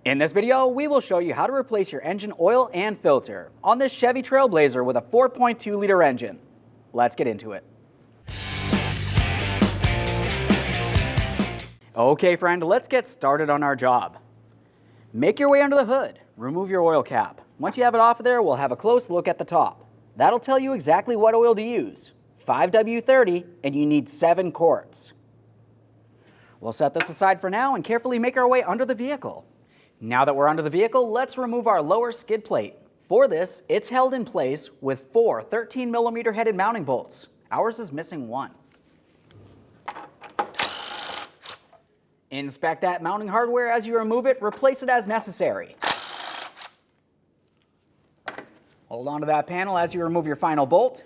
In this video, we will show you how to replace your engine oil and filter on this Chevy Trailblazer with a 4.2-liter engine. Let's get into it. Okay, friend, let's get started on our job. Make your way under the hood. Remove your oil cap. Once you have it off of there, we'll have a close look at the top. That'll tell you exactly what oil to use. 5W30, and you need 7 quarts. We'll set this aside for now and carefully make our way under the vehicle. Now that we're under the vehicle, let's remove our lower skid plate. For this, it's held in place with 4 13mm headed mounting bolts. Ours is missing 1. Inspect that mounting hardware as you remove it, replace it as necessary. Hold on to that panel as you remove your final bolt.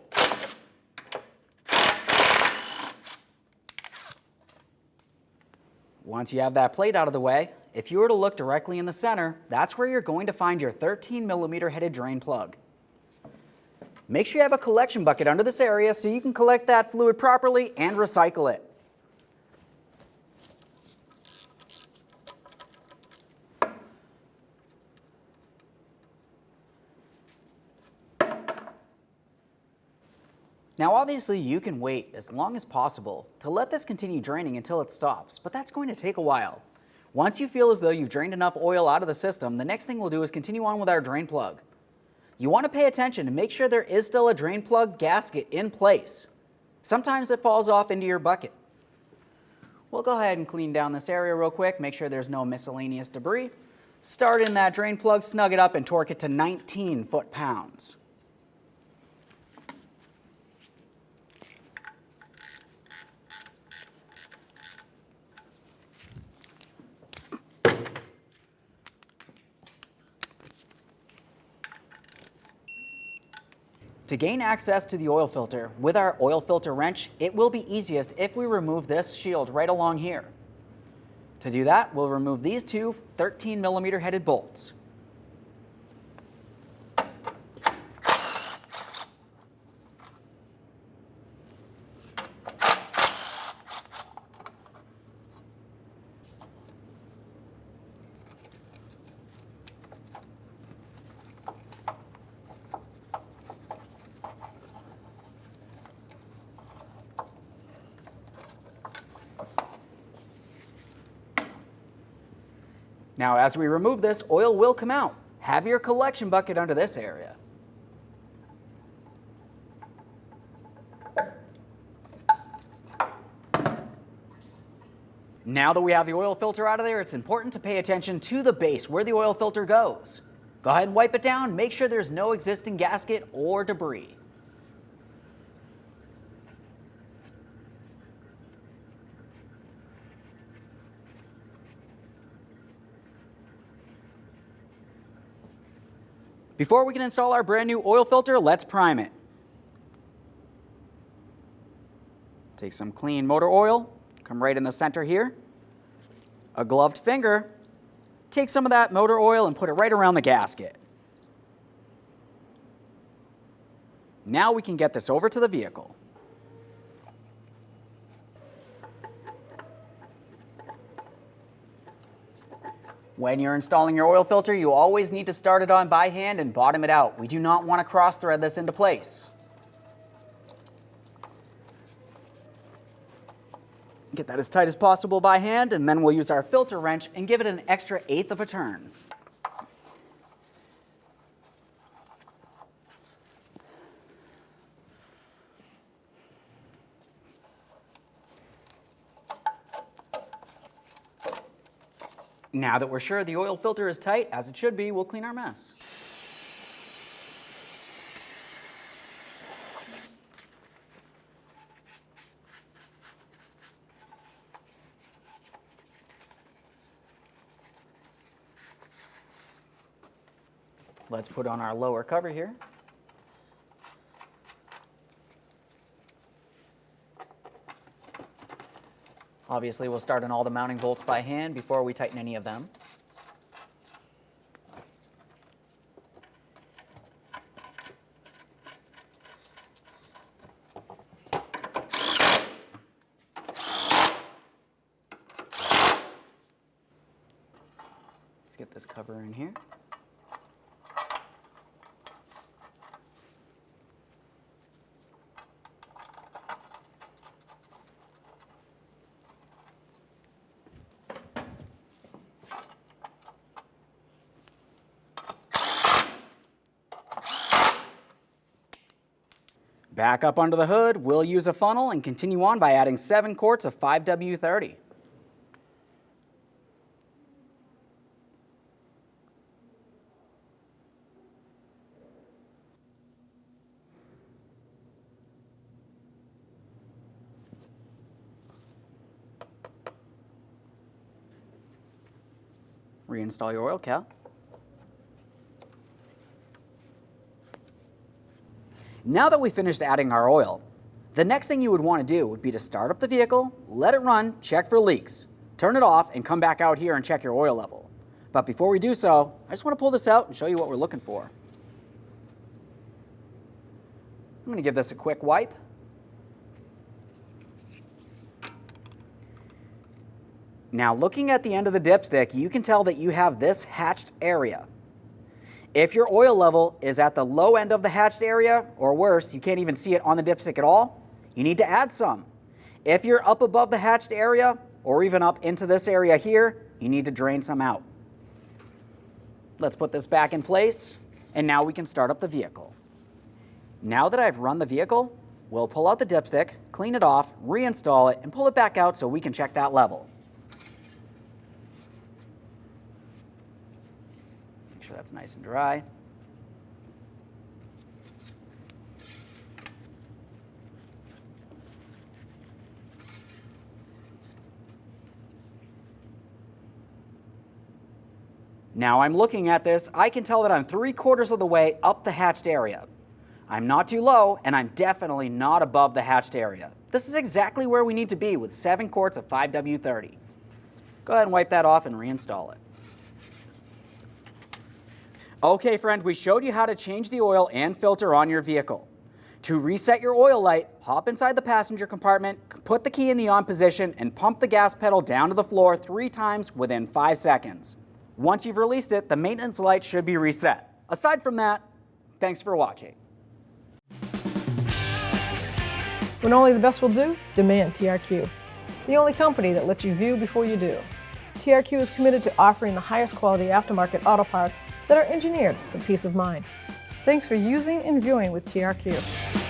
Once you have that plate out of the way, if you were to look directly in the center, that's where you're going to find your 13mm headed drain plug. Make sure you have a collection bucket under this area so you can collect that fluid properly and recycle it. Now obviously you can wait as long as possible to let this continue draining until it stops, but that's going to take a while. Once you feel as though you've drained enough oil out of the system, the next thing we'll do is continue on with our drain plug. You want to pay attention and make sure there is still a drain plug gasket in place. Sometimes it falls off into your bucket. We'll go ahead and clean down this area real quick, make sure there's no miscellaneous debris. Start in that drain plug, snug it up, and torque it to 19 foot-pounds. To gain access to the oil filter with our oil filter wrench, it will be easiest if we remove this shield right along here. To do that, we'll remove these 2 13mm headed bolts. Now, as we remove this, oil will come out. Have your collection bucket under this area. Now that we have the oil filter out of there, it's important to pay attention to the base where the oil filter goes. Go ahead and wipe it down. Make sure there's no existing gasket or debris. Before we can install our brand new oil filter, let's prime it. Take some clean motor oil, come right in the center here. A gloved finger, take some of that motor oil and put it right around the gasket. Now we can get this over to the vehicle. When you're installing your oil filter, you always need to start it on by hand and bottom it out. We do not want to cross thread this into place. Get that as tight as possible by hand, and then we'll use our filter wrench and give it an extra 1/8 of a turn. Now that we're sure the oil filter is tight, as it should be, we'll clean our mess. Let's put on our lower cover here. Obviously, we'll start on all the mounting bolts by hand before we tighten any of them. Let's get this cover in here. Back up under the hood, we'll use a funnel and continue on by adding 7 quarts of 5W30. Reinstall your oil cap. Now that we finished adding our oil, the next thing you would want to do would be to start up the vehicle, let it run, check for leaks, turn it off, and come back out here and check your oil level. But before we do so, I just want to pull this out and show you what we're looking for. I'm going to give this a quick wipe. Now, looking at the end of the dipstick, you can tell that you have this hatched area. If your oil level is at the low end of the hatched area, or worse, you can't even see it on the dipstick at all, you need to add some. If you're up above the hatched area, or even up into this area here, you need to drain some out. Let's put this back in place, and now we can start up the vehicle. Now that I've run the vehicle, we'll pull out the dipstick, clean it off, reinstall it, and pull it back out so we can check that level. Make sure that's nice and dry. Now I'm looking at this, I can tell that I'm 3/4 of the way up the hatched area. I'm not too low, and I'm definitely not above the hatched area. This is exactly where we need to be with 7 quarts of 5W30. Go ahead and wipe that off and reinstall it. Okay, friend, we showed you how to change the oil and filter on your vehicle. To reset your oil light, hop inside the passenger compartment, put the key in the on position, and pump the gas pedal down to the floor 3 times within 5 seconds. Once you've released it, the maintenance light should be reset. Aside from that, thanks for watching. When only the best will do, demand TRQ. The only company that lets you view before you do. TRQ is committed to offering the highest quality aftermarket auto parts that are engineered for peace of mind. Thanks for using and viewing with TRQ.